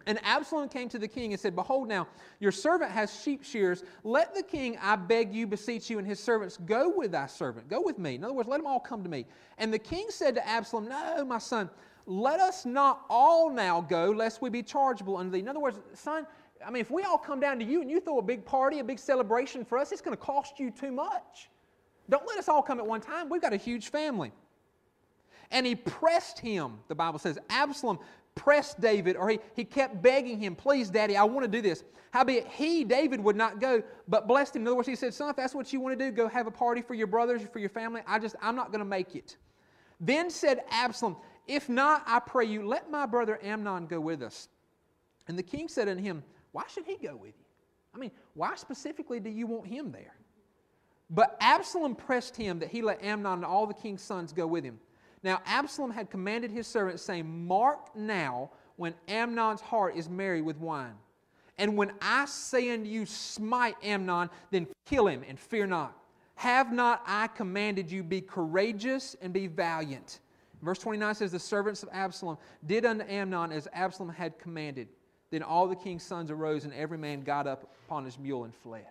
And Absalom came to the king and said, Behold now, your servant has sheep shears. Let the king, I beg you, beseech you, and his servants go with thy servant. Go with me. In other words, let them all come to me. And the king said to Absalom, No, my son, let us not all now go, lest we be chargeable unto thee. In other words, son, if we all come down to you and you throw a big party, a big celebration for us, it's going to cost you too much. Don't let us all come at one time. We've got a huge family. And he pressed him, the Bible says. Absalom pressed David, or he kept begging him, Please, Daddy, I want to do this. Howbeit he, David, would not go, but blessed him. In other words, he said, Son, if that's what you want to do, go have a party for your brothers, for your family. I'm not going to make it. Then said Absalom, If not, I pray you, let my brother Amnon go with us. And the king said unto him, Why should he go with you? Why specifically do you want him there? But Absalom pressed him that he let Amnon and all the king's sons go with him. Now Absalom had commanded his servants, saying, Mark now when Amnon's heart is merry with wine. And when I say unto you, Smite Amnon, then kill him, and fear not. Have not I commanded you, be courageous and be valiant? Verse 29 says, The servants of Absalom did unto Amnon as Absalom had commanded. Then all the king's sons arose, and every man got up upon his mule and fled.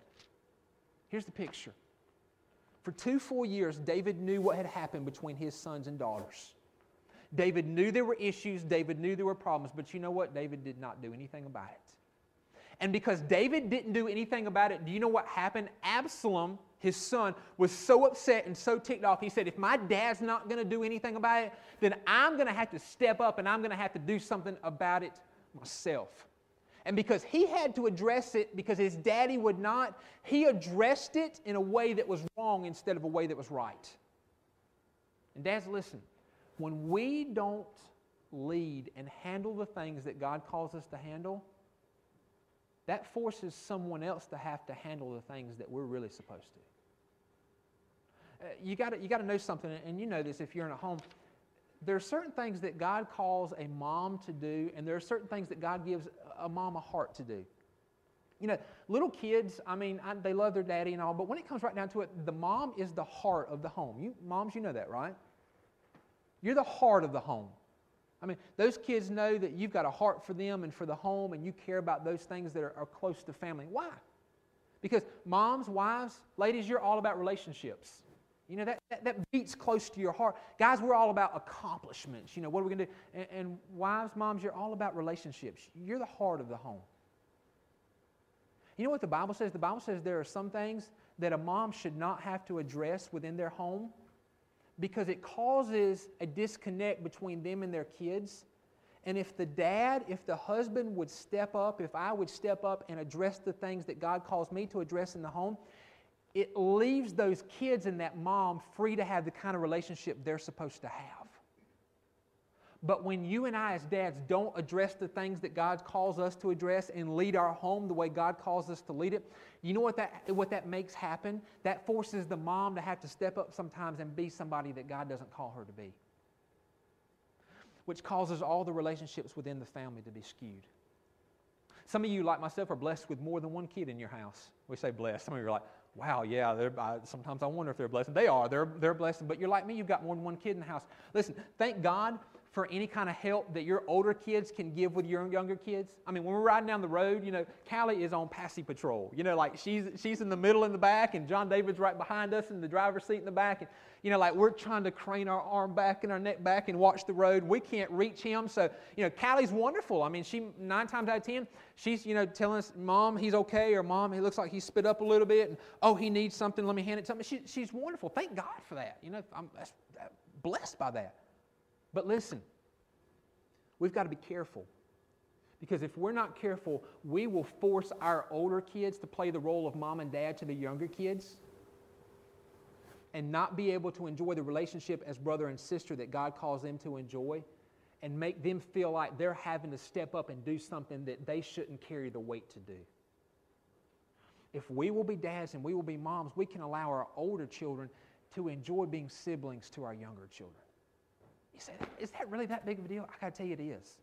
Here's the picture. For 2 full years, David knew what had happened between his sons and daughters. David knew there were issues. David knew there were problems. But you know what? David did not do anything about it. And because David didn't do anything about it, do you know what happened? Absalom, his son, was so upset and so ticked off. He said, if my dad's not going to do anything about it, then I'm going to have to step up and I'm going to have to do something about it myself. And because he had to address it, because his daddy would not, he addressed it in a way that was wrong instead of a way that was right. And dads, listen, when we don't lead and handle the things that God calls us to handle, that forces someone else to have to handle the things that we're really supposed to. You got to know something, and you know this if you're in a home. There are certain things that God calls a mom to do, and there are certain things that God gives a mom a heart to do. You know, little kids, they love their daddy and all, but when it comes right down to it, the mom is the heart of the home. Moms, you know that, right? You're the heart of the home. Those kids know that you've got a heart for them and for the home, and you care about those things that are close to family. Why? Because moms, wives, ladies, you're all about relationships. You know, that beats close to your heart. Guys, we're all about accomplishments. You know, what are we going to do? And wives, moms, you're all about relationships. You're the heart of the home. You know what the Bible says? The Bible says there are some things that a mom should not have to address within their home because it causes a disconnect between them and their kids. And if the husband would step up, if I would step up and address the things that God calls me to address in the home, it leaves those kids and that mom free to have the kind of relationship they're supposed to have. But when you and I as dads don't address the things that God calls us to address and lead our home the way God calls us to lead it, you know what that makes happen? That forces the mom to have to step up sometimes and be somebody that God doesn't call her to be. Which causes all the relationships within the family to be skewed. Some of you, like myself, are blessed with more than one kid in your house. We say blessed. Some of you are like, wow, yeah, sometimes I wonder if they're blessed. They are. They're blessed. But you're like me. You've got more than one kid in the house. Listen, thank God for any kind of help that your older kids can give with your younger kids. When we're riding down the road, you know, Callie is on Passy Patrol. You know, like she's in the middle in the back, and John David's right behind us in the driver's seat in the back. And, you know, like we're trying to crane our arm back and our neck back and watch the road. We can't reach him. So, you know, Callie's wonderful. She 9 times out of 10, she's, you know, telling us, Mom, he's okay, or Mom, he looks like he spit up a little bit, and oh, he needs something, let me hand it to him. She's wonderful. Thank God for that. You know, I'm blessed by that. But listen, we've got to be careful. Because if we're not careful, we will force our older kids to play the role of mom and dad to the younger kids and not be able to enjoy the relationship as brother and sister that God calls them to enjoy, and make them feel like they're having to step up and do something that they shouldn't carry the weight to do. If we will be dads and we will be moms, we can allow our older children to enjoy being siblings to our younger children. You say, is that really that big of a deal? I got to tell you it is.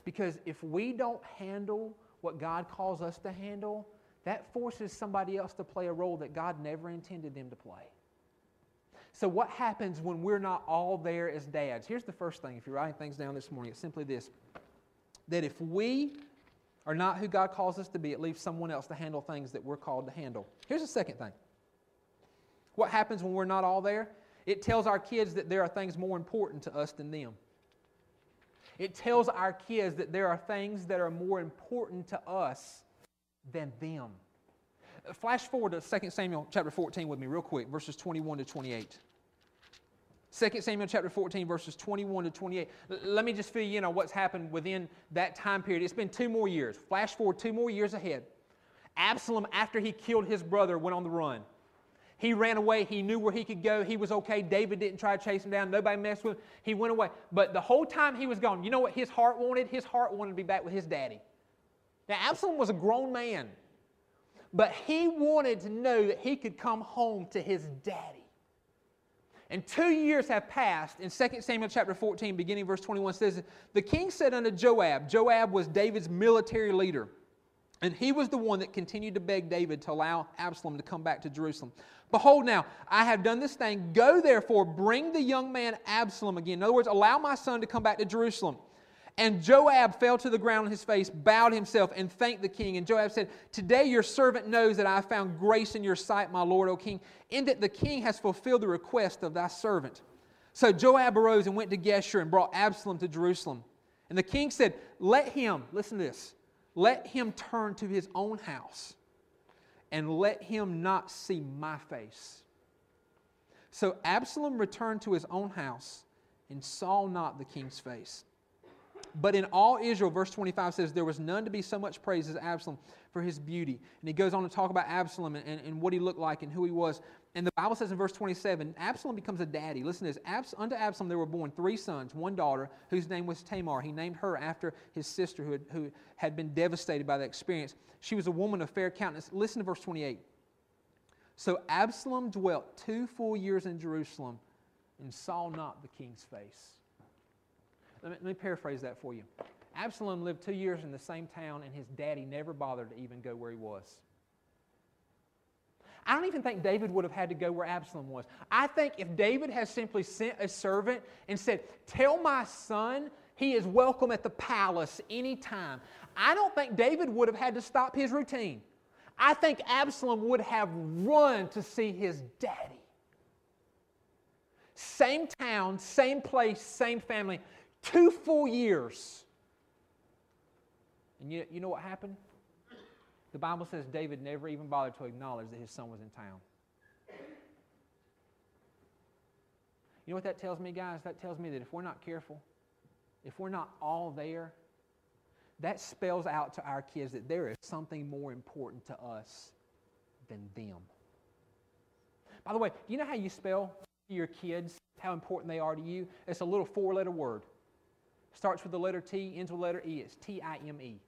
Because if we don't handle what God calls us to handle, that forces somebody else to play a role that God never intended them to play. So what happens when we're not all there as dads? Here's the first thing. If you're writing things down this morning, it's simply this. that if we are not who God calls us to be, it leaves someone else to handle things that we're called to handle. Here's the second thing. What happens when we're not all there? It tells our kids that there are things more important to us than them. It tells our kids that there are things that are more important to us than them. Flash forward to 2 Samuel chapter 14 with me real quick, verses 21 to 28. 2 Samuel chapter 14, verses 21 to 28. Let me just fill you in on what's happened within that time period. It's been 2 more years. Flash forward 2 more years ahead. Absalom, after he killed his brother, went on the run. He ran away. He knew where he could go. He was okay. David didn't try to chase him down. Nobody messed with him. He went away. But the whole time he was gone, you know what his heart wanted? His heart wanted to be back with his daddy. Now, Absalom was a grown man, but he wanted to know that he could come home to his daddy. And 2 years have passed. In 2 Samuel chapter 14, beginning verse 21, says, the king said unto Joab, Joab was David's military leader, and he was the one that continued to beg David to allow Absalom to come back to Jerusalem. Behold now, I have done this thing. Go therefore, bring the young man Absalom again. In other words, allow my son to come back to Jerusalem. And Joab fell to the ground on his face, bowed himself, and thanked the king. And Joab said, today your servant knows that I have found grace in your sight, my lord, O king, in that the king has fulfilled the request of thy servant. So Joab arose and went to Geshur and brought Absalom to Jerusalem. And the king said, let him, listen to this, let him turn to his own house, and let him not see my face. So Absalom returned to his own house and saw not the king's face. But in all Israel, verse 25 says, there was none to be so much praised as Absalom for his beauty. And he goes on to talk about Absalom and what he looked like and who he was. And the Bible says in verse 27, Absalom becomes a daddy. Listen to this. Unto Absalom there were born 3 sons, 1 daughter, whose name was Tamar. He named her after his sister who had been devastated by the experience. She was a woman of fair countenance. Listen to verse 28. So Absalom dwelt 2 full years in Jerusalem and saw not the king's face. Let me paraphrase that for you. Absalom lived 2 years in the same town, and his daddy never bothered to even go where he was. I don't even think David would have had to go where Absalom was. I think if David had simply sent a servant and said, tell my son he is welcome at the palace anytime, I don't think David would have had to stop his routine. I think Absalom would have run to see his daddy. Same town, same place, same family. 2 full years. And you know what happened? The Bible says David never even bothered to acknowledge that his son was in town. You know what that tells me, guys? That tells me that if we're not careful, if we're not all there, that spells out to our kids that there is something more important to us than them. By the way, do you know how you spell to your kids how important they are to you? It's a little 4-letter word. Starts with the letter T, ends with the letter E. It's T-I-M-E.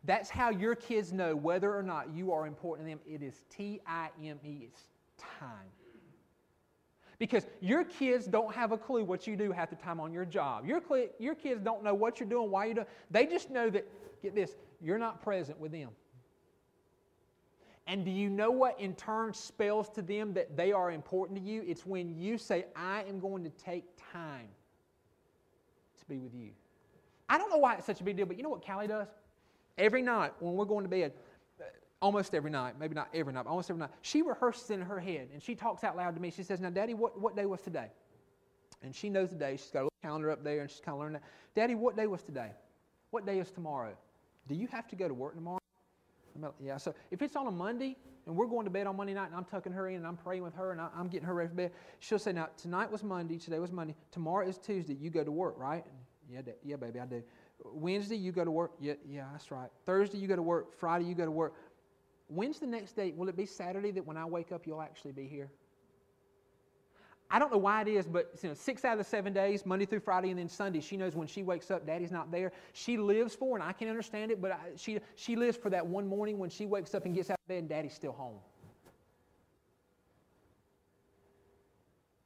That's how your kids know whether or not you are important to them. It is T-I-M-E. It's time. Because your kids don't have a clue what you do half the time on your job. Your kids don't know what you're doing, why you're doing. They just know that, get this, you're not present with them. And do you know what in turn spells to them that they are important to you? It's when you say, I am going to take time to be with you. I don't know why it's such a big deal, but you know what Callie does? Every night when we're going to bed, almost every night, maybe not every night, but almost every night, she rehearses in her head and she talks out loud to me. She says, now, Daddy, what day was today? And she knows the day. She's got a little calendar up there and she's kind of learning that. Daddy, what day was today? What day is tomorrow? Do you have to go to work tomorrow? Yeah, so if it's on a Monday and we're going to bed on Monday night and I'm tucking her in and I'm praying with her and I'm getting her ready for bed, she'll say, now, tonight was Monday, today was Monday, tomorrow is Tuesday, you go to work, right? Yeah, baby, I do. Wednesday, you go to work. Yeah, that's right. Thursday, you go to work. Friday, you go to work. When's the next day? Will it be Saturday that when I wake up, you'll actually be here? I don't know why it is, but 6 out of the 7 days, Monday through Friday and then Sunday, she knows when she wakes up, Daddy's not there. She lives for, and I can't understand it, but she lives for that one morning when she wakes up and gets out of bed and Daddy's still home.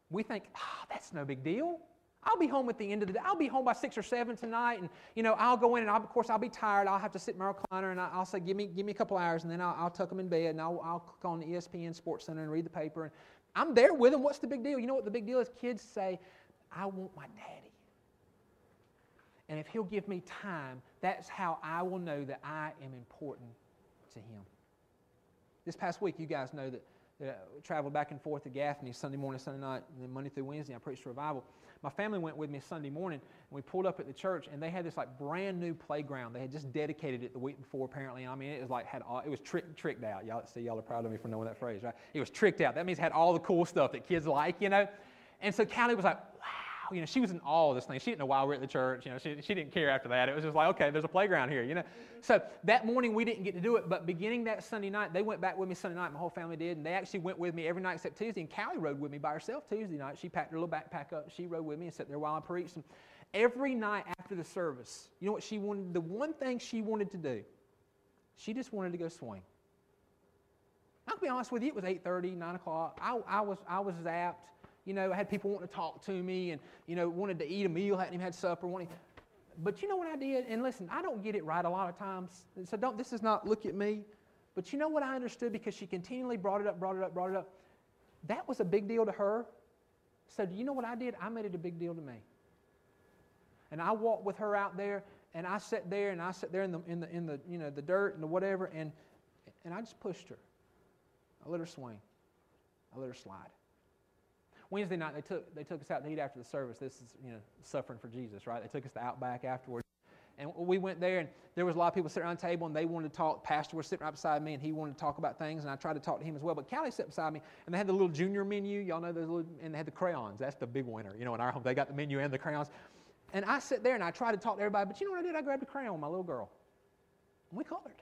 We think, that's no big deal. I'll be home at the end of the day. I'll be home by 6 or 7 tonight, and I'll go in and of course I'll be tired. I'll have to sit in my recliner and I'll say, give me a couple hours, and then I'll tuck them in bed and I'll click on the ESPN Sports Center and read the paper. And I'm there with them. What's the big deal? You know what the big deal is? Kids say, I want my daddy. And if He'll give me time, that's how I will know that I am important to Him. This past week, you guys know that I traveled back and forth to Gaffney Sunday morning, Sunday night, and then Monday through Wednesday I preached revival. My family went with me Sunday morning, and we pulled up at the church, and they had this like brand new playground. They had just dedicated it the week before, apparently. And I mean, it was like it was tricked out. Y'all are proud of me for knowing that phrase, right? It was tricked out. That means it had all the cool stuff that kids like, you know. And so Callie was like, wow. You know, she was in awe of this thing. She didn't know why we were at the church. You know, she didn't care after that. It was just like, okay, there's a playground here, you know. So that morning we didn't get to do it, but beginning that Sunday night, they went back with me Sunday night. My whole family did, and they actually went with me every night except Tuesday. And Callie rode with me by herself Tuesday night. She packed her little backpack up. She rode with me and sat there while I preached. And every night after the service, you know what she wanted? The one thing she wanted to do, she just wanted to go swing. I'll be honest with you, it was 8:30, 9 o'clock. I was zapped. You know, I had people wanting to talk to me and, you know, wanted to eat a meal, hadn't even had supper. But you know what I did? And listen, I don't get it right a lot of times. So this is not look at me. But you know what I understood because she continually brought it up. That was a big deal to her. So do you know what I did? I made it a big deal to me. And I walked with her out there, and I sat there in the you know, the dirt and the whatever, and I just pushed her. I let her swing. I let her slide. Wednesday night, they took us out to eat after the service. This is, you know, suffering for Jesus, right? They took us to Outback afterwards. And we went there, and there was a lot of people sitting around the table, and they wanted to talk. Pastor was sitting right beside me, and he wanted to talk about things, and I tried to talk to him as well. But Callie sat beside me, and they had the little junior menu. Y'all know those little, and they had the crayons. That's the big winner. You know, in our home, they got the menu and the crayons. And I sat there, and I tried to talk to everybody. But you know what I did? I grabbed a crayon with my little girl, and we colored.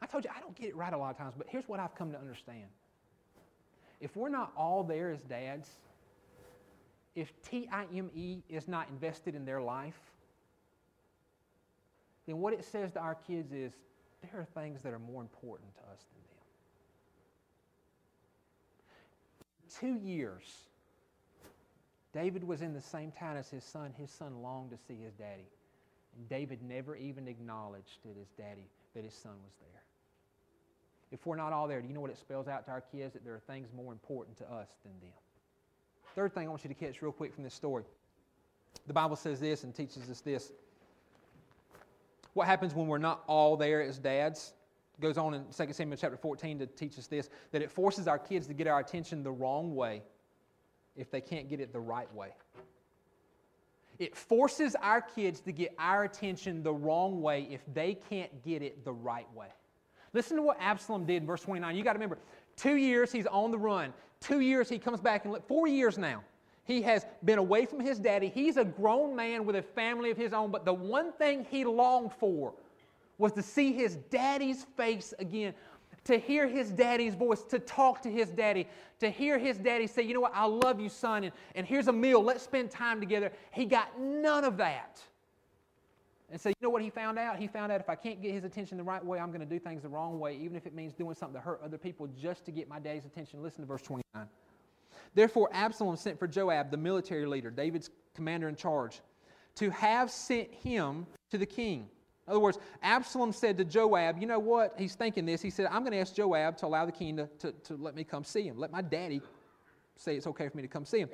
I told you, I don't get it right a lot of times, but here's what I've come to understand. If we're not all there as dads, if TIME is not invested in their life, then what it says to our kids is there are things that are more important to us than them. 2 years, David was in the same town as his son. His son longed to see his daddy. And David never even acknowledged that his son was there. If we're not all there, do you know what it spells out to our kids? That there are things more important to us than them. Third thing I want you to catch real quick from this story. The Bible says this and teaches us this. What happens when we're not all there as dads? It goes on in 2 Samuel chapter 14 to teach us this, that it forces our kids to get our attention the wrong way if they can't get it the right way. It forces our kids to get our attention the wrong way if they can't get it the right way. Listen to what Absalom did in verse 29. You got to remember, 2 years he's on the run. 2 years he comes back, and 4 years now. He has been away from his daddy. He's a grown man with a family of his own, but the one thing he longed for was to see his daddy's face again, to hear his daddy's voice, to talk to his daddy, to hear his daddy say, you know what, I love you, son, and here's a meal. Let's spend time together. He got none of that. And so you know what he found out? He found out if I can't get his attention the right way, I'm going to do things the wrong way, even if it means doing something to hurt other people just to get my daddy's attention. Listen to verse 29. Therefore Absalom sent for Joab, the military leader, David's commander in charge, to have sent him to the king. In other words, Absalom said to Joab, you know what? He's thinking this. He said, I'm going to ask Joab to allow the king to let me come see him. Let my daddy say it's okay for me to come see him.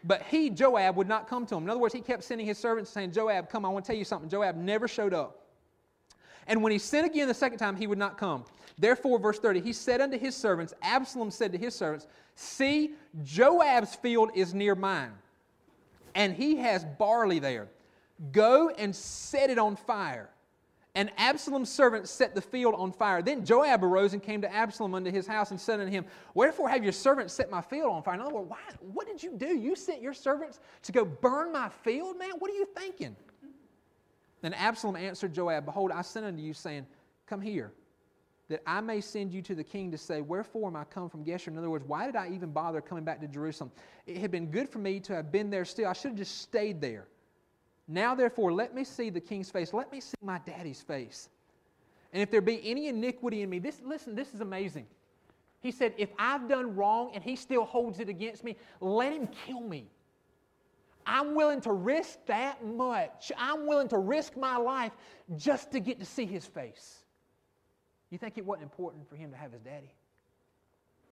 But Joab, would not come to him. In other words, he kept sending his servants saying, Joab, come, I want to tell you something. Joab never showed up. And when he sent again the second time, he would not come. Therefore, verse 30, he said unto his servants, Absalom said to his servants, see, Joab's field is near mine, and he has barley there. Go and set it on fire. And Absalom's servants set the field on fire. Then Joab arose and came to Absalom unto his house and said unto him, wherefore have your servants set my field on fire? In other words, what did you do? You sent your servants to go burn my field, man? What are you thinking? Then Absalom answered Joab, behold, I sent unto you, saying, come here, that I may send you to the king to say, wherefore am I come from Geshur? In other words, why did I even bother coming back to Jerusalem? It had been good for me to have been there still. I should have just stayed there. Now, therefore, let me see the king's face. Let me see my daddy's face. And if there be any iniquity in me, this is amazing. He said, if I've done wrong and he still holds it against me, let him kill me. I'm willing to risk that much. I'm willing to risk my life just to get to see his face. You think it wasn't important for him to have his daddy?